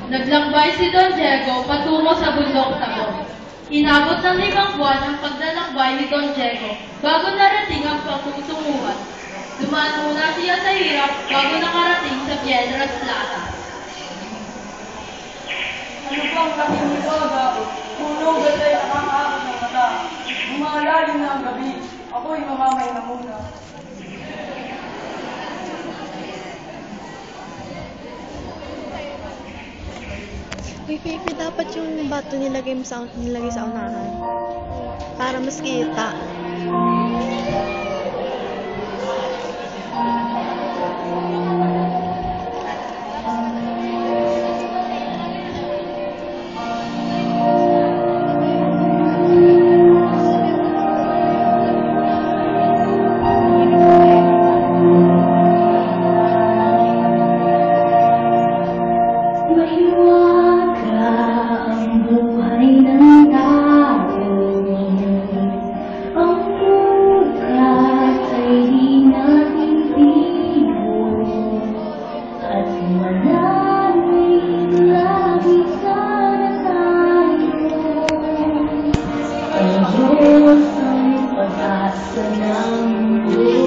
Naglakbay si Don Diego patungo sa bundok Tabor. Inabot ng 5 buwan ang paglalakbay ni Don Diego bago narating ang pagtutunguhan. Dumaan muna siya sa hirap bago nakarating sa Piedras Plata. Ano bang laking nito, Gabo? Hulog ay nakakaakit ng mata. Lumalalim na ang gabi. Ako'y mamamay na muna. Uy, Pipi, dapat yung bato nilagay sa unahan. Para mas kita. Ang pag-asa ng buhay.